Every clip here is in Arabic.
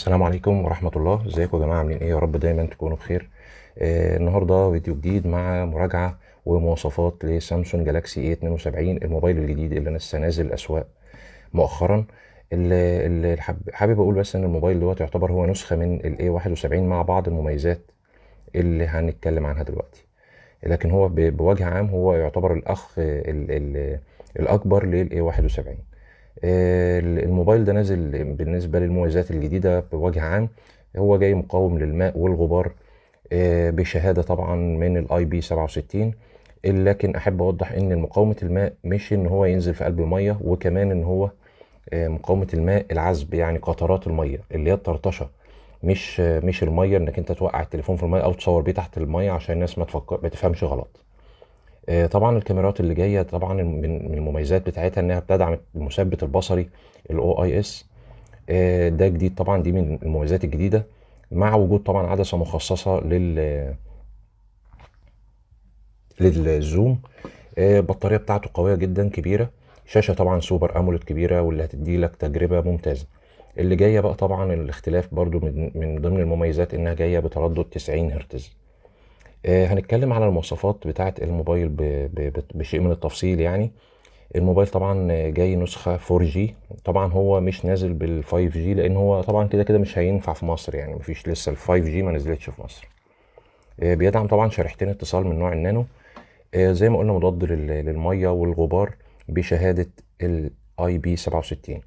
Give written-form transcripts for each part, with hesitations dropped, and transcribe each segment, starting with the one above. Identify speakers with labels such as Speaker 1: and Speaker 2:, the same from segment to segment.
Speaker 1: السلام عليكم ورحمة الله. ازيكم يا جماعة؟ عاملين ايه؟ يا رب دايما تكونوا بخير. النهاردة فيديو جديد مع مراجعة ومواصفات لسامسونج جالاكسي اي 72، الموبايل الجديد اللي لسه نازل الأسواق مؤخرا. اللي حابب اقول بس ان الموبايل دوت يعتبر هو نسخة من الاي 71 مع بعض المميزات اللي هنتكلم عنها دلوقتي، لكن هو بوجه عام هو يعتبر الأخ الأكبر للاي 71. الموبايل ده نازل بالنسبة للمميزات الجديدة بوجه عام، هو جاي مقاوم للماء والغبار بشهادة طبعا من الاي بي 67. لكن احب اوضح ان مقاومة الماء مش ان هو ينزل في قلب المية، وكمان ان هو مقاومة الماء العذب، يعني قطرات المية اللي هي الطرطشة، مش المية انك انت توقع التليفون في المية او تصور بيه تحت المية، عشان الناس ما تفهمش غلط. طبعا الكاميرات اللي جايه طبعا من المميزات بتاعتها انها بتدعم المثبت البصري الاو اي اس. ده جديد طبعا، دي من المميزات الجديده، مع وجود طبعا عدسه مخصصه للزوم. البطاريه بتاعته قويه جدا كبيره، شاشه طبعا سوبر اموليد كبيره واللي هتدي لك تجربه ممتازه. اللي جايه بقى طبعا الاختلاف برضو من ضمن المميزات انها جايه بتردد 90 هرتز. هنتكلم على المواصفات بتاعة الموبايل بشيء من التفصيل يعني. الموبايل طبعا جاي نسخة 4G، طبعا هو مش نازل بال 5G لان هو طبعا كده كده مش هينفع في مصر، يعني مفيش لسه ال 5G ما نزلتش في مصر. بيدعم طبعا شريحتين اتصال من نوع النانو، زي ما قلنا مضاد للمية والغبار بشهادة ال IP 67.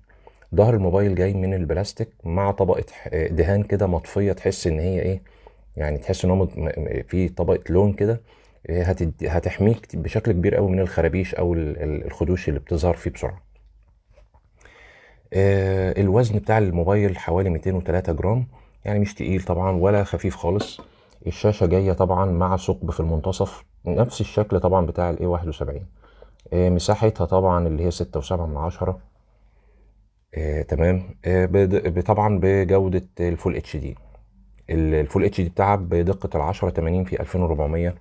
Speaker 1: ظهر الموبايل جاي من البلاستيك مع طبقة دهان كده مطفية، تحس ان هي ايه، يعني تحس ان هو في طبقة لون كده. هتحميك بشكل كبير قوي من الخرابيش او الخدوش اللي بتظهر فيه بسرعة. الوزن بتاع الموبايل حوالي 203 جرام، يعني مش تقيل طبعا ولا خفيف خالص. الشاشة جاية طبعا مع ثقب في المنتصف، نفس الشكل طبعا بتاع الاي 71. مساحتها طبعا اللي هي 6.7 تمام. طبعا بجودة الفول اتش دي، الفول اتش دي بتاعها بدقة ال 1080 في 2400.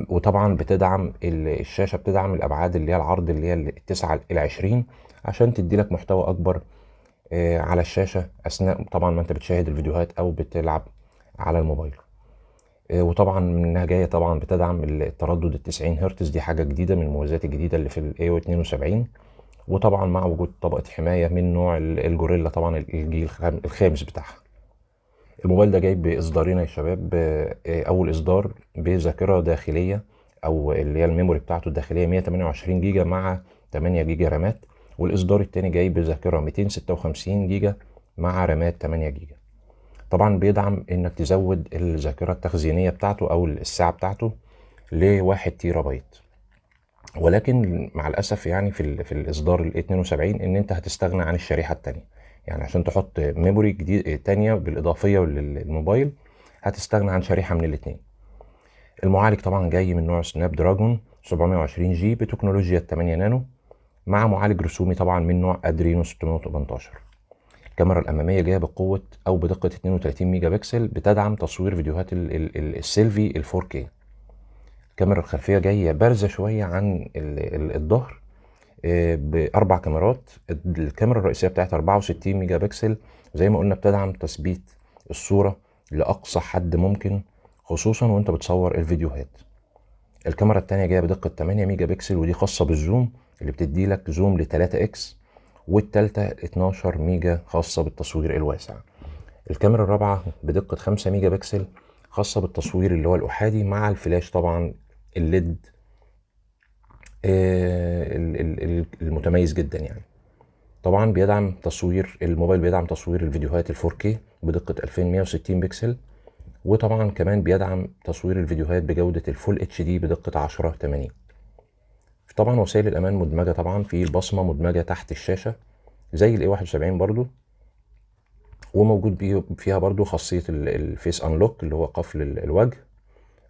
Speaker 1: وطبعا بتدعم الشاشة، بتدعم الابعاد اللي هي العرض اللي هي التسعة الى 20، عشان تدي لك محتوى اكبر على الشاشة اثناء طبعا ما انت بتشاهد الفيديوهات او بتلعب على الموبايل. وطبعا انها جايه طبعا بتدعم التردد ال 90 هرتز، دي حاجه جديده من المميزات الجديده اللي في الاي 72. وطبعا مع وجود طبقه حمايه من نوع الجوريلا، طبعا الجيل الخامس بتاعها. الموبايل ده جاي باصدارين يا شباب. اول اصدار بذاكره داخليه، او اللي هي الميموري بتاعته الداخليه 128 جيجا مع 8 جيجا رامات. والاصدار التاني جاي بذاكره 256 جيجا مع رامات 8 جيجا. طبعا بيدعم انك تزود الذاكره التخزينيه بتاعته او السعه بتاعته ل1 تيرا بايت. ولكن مع الاسف يعني في الاصدار ال 72 ان انت هتستغنى عن الشريحه التانيه، يعني عشان تحط ميموري جديد تانيه بالاضافيه للموبايل هتستغنى عن شريحه من الاتنين. المعالج طبعا جاي من نوع سناب دراجون 720 جي بتكنولوجيا 8 نانو، مع معالج رسومي طبعا من نوع ادرينو 618. الكاميرا الاماميه جايه بقوه او بدقه 32 ميجا بكسل، بتدعم تصوير فيديوهات السيلفي ال 4K. الكاميرا الخلفيه جايه بارزه شويه عن الظهر، باربع كاميرات. الكاميرا الرئيسيه بتاعتها 64 ميجا بكسل، زي ما قلنا بتدعم تثبيت الصوره لاقصى حد ممكن، خصوصا وانت بتصور الفيديوهات. الكاميرا التانية جايه بدقه 8 ميجا بكسل، ودي خاصه بالزوم اللي بتدي لك زوم ل 3 اكس. والتالتة 12 ميجا خاصه بالتصوير الواسع. الكاميرا الرابعه بدقه 5 ميجا بكسل، خاصه بالتصوير اللي هو الاحادي مع الفلاش طبعا الليد المتميز جدا يعني. طبعا بيدعم تصوير الموبايل، بيدعم تصوير الفيديوهات ال 4K بدقة 2160 بكسل. وطبعا كمان بيدعم تصوير الفيديوهات بجودة الفول اتش دي بدقة 1080. طبعا وسائل الامان مدمجة، طبعا في البصمة مدمجة تحت الشاشة زي الاي 71 برضو، وموجود فيها برضو خاصية الفيس انلوك اللي هو قفل الوجه.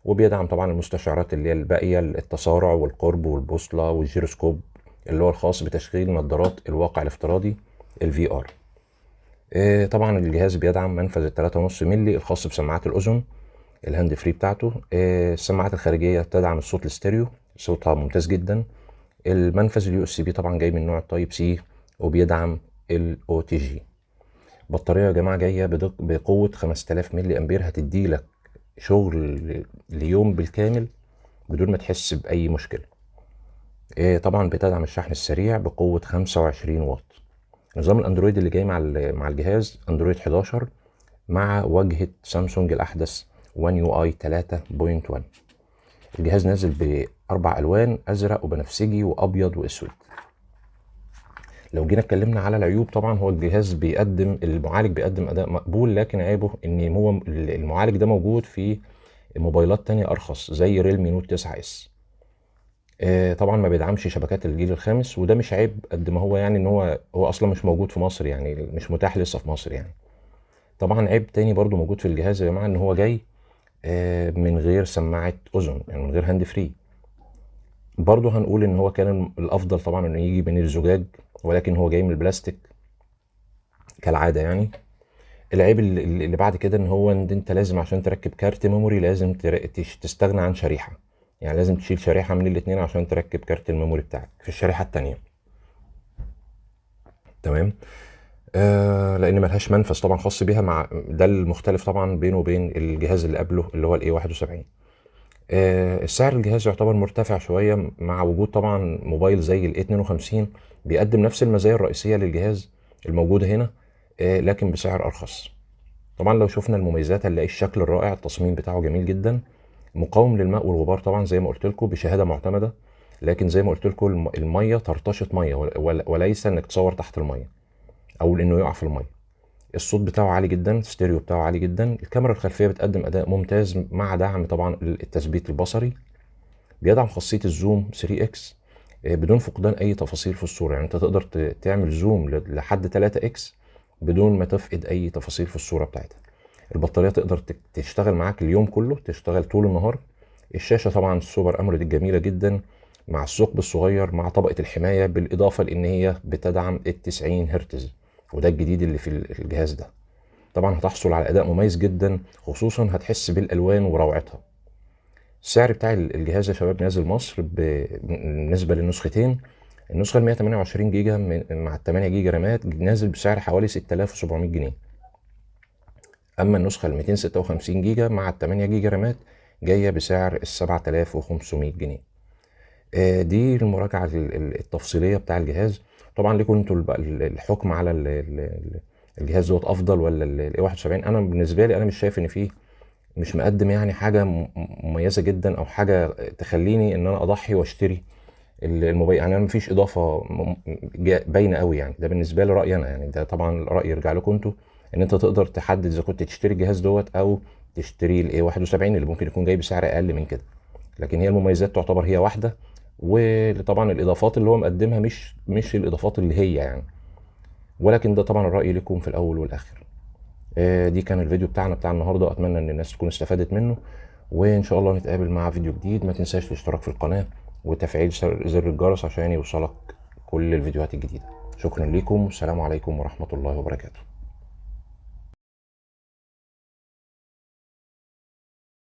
Speaker 1: وبيدعم طبعا المستشعرات اللي هي الباقية، التسارع والقرب والبوصلة والجيروسكوب اللي هو الخاص بتشغيل نظارات الواقع الافتراضي الفي ار. طبعا الجهاز بيدعم منفذ 3.5 مللي الخاص بسماعات الاذن الهاند فري بتاعته. السماعات الخارجيه تدعم الصوت الاستيريو، صوتها ممتاز جدا. المنفذ اليو اس بي طبعا جاي من نوع التايب سي، وبيدعم الاو تي جي. بطاريه يا جماعه جايه بقوه 5000 ملي امبير، هتدي لك شغل ليوم بالكامل بدون ما تحس باي مشكله. طبعا بتدعم الشحن السريع بقوه 25 واط. نظام الاندرويد اللي جاي مع الجهاز اندرويد 11 مع واجهه سامسونج الاحدث وان يو اي 3.1. الجهاز نازل باربع الوان، ازرق وبنفسجي وابيض واسود. لو جينا اتكلمنا على العيوب، طبعا هو الجهاز المعالج بيقدم اداء مقبول، لكن عيبه ان هو المعالج ده موجود في موبايلات تانية ارخص زي ريلمي نوت 9 اس. طبعا ما بيدعمش شبكات الجيل الخامس، وده مش عيب قد ما هو يعني ان هو اصلا مش موجود في مصر، يعني مش متاح لسه في مصر يعني. طبعا عيب تاني برضو موجود في الجهاز يا جماعه، ان هو جاي من غير سماعه اذن، يعني من غير هاند فري. برضو هنقول ان هو كان الافضل طبعا انه يجي من الزجاج، ولكن هو جاي من البلاستيك كالعاده يعني. العيب اللي بعد كده ان انت لازم عشان تركب كارت ميموري لازم تستغنى عن شريحه، يعني لازم تشيل شريحه من الاتنين عشان تركب كارت الميموري بتاعك في الشريحه التانيه. تمام. لان ملهاش منفذ طبعا خاص بيها، مع ده المختلف طبعا بينه وبين الجهاز اللي قبله اللي هو الاي 71. السعر الجهاز يعتبر مرتفع شويه، مع وجود طبعا موبايل زي الاي 52 بيقدم نفس المزايا الرئيسيه للجهاز الموجوده هنا، لكن بسعر ارخص. طبعا لو شفنا المميزات هنلاقي الشكل الرائع، التصميم بتاعه جميل جدا، مقاوم للماء والغبار طبعا زي ما قلت لكم بشهاده معتمده. لكن زي ما قلت لكم الميه طرطشه ميه وليس انك تصور تحت الميه او انه يقع في الميه. الصوت بتاعه عالي جدا، الستيريو بتاعه عالي جدا. الكاميرا الخلفيه بتقدم اداء ممتاز مع دعم طبعا التثبيت البصري. بيدعم خاصيه الزوم 3 اكس بدون فقدان اي تفاصيل في الصوره، يعني انت تقدر تعمل زوم لحد 3 اكس بدون ما تفقد اي تفاصيل في الصوره بتاعتها. البطاريه تقدر تشتغل معاك اليوم كله، تشتغل طول النهار. الشاشه طبعا السوبر اموليد الجميله جدا مع الثقب الصغير مع طبقه الحمايه، بالاضافه لان هي بتدعم ال 90 هرتز، وده الجديد اللي في الجهاز ده. طبعا هتحصل على اداء مميز جدا، خصوصا هتحس بالالوان وروعتها. السعر بتاع الجهاز يا شباب نازل مصر بالنسبه للنسختين. النسخه ال 128 جيجا مع ال 8 جيجا رامات نازل بسعر حوالي 6700 جنيه. اما النسخه ال 256 جيجا مع ال 8 جيجا رامات جايه بسعر ال 7500 جنيه. دي المراجعه التفصيليه بتاع الجهاز. طبعا ليكم انتوا الحكم على الجهاز دوت افضل ولا الاي 71. انا بالنسبه لي انا مش شايف ان فيه، مش مقدم يعني حاجه مميزه جدا او حاجه تخليني ان انا اضحي واشتري الموبايل. يعني انا مفيش اضافه باينه قوي، يعني ده بالنسبه لي رايي انا، يعني ده طبعا الراي يرجع لكم انتوا، ان انت تقدر تحدد اذا كنت تشتري الجهاز دوت او تشتري الاي 71 اللي ممكن يكون جاي بسعر اقل من كده. لكن هي المميزات تعتبر هي واحده، وطبعا الاضافات اللي هو مقدمها مش الاضافات اللي هي يعني. ولكن ده طبعا الراي لكم في الاول والاخر. دي كان الفيديو بتاعنا بتاع النهارده، اتمنى ان الناس تكون استفادت منه، وان شاء الله نتقابل مع فيديو جديد. ما تنساش الاشتراك في القناه وتفعيل زر الجرس عشان يوصلك كل الفيديوهات الجديده. شكرا لكم والسلام عليكم ورحمه الله وبركاته.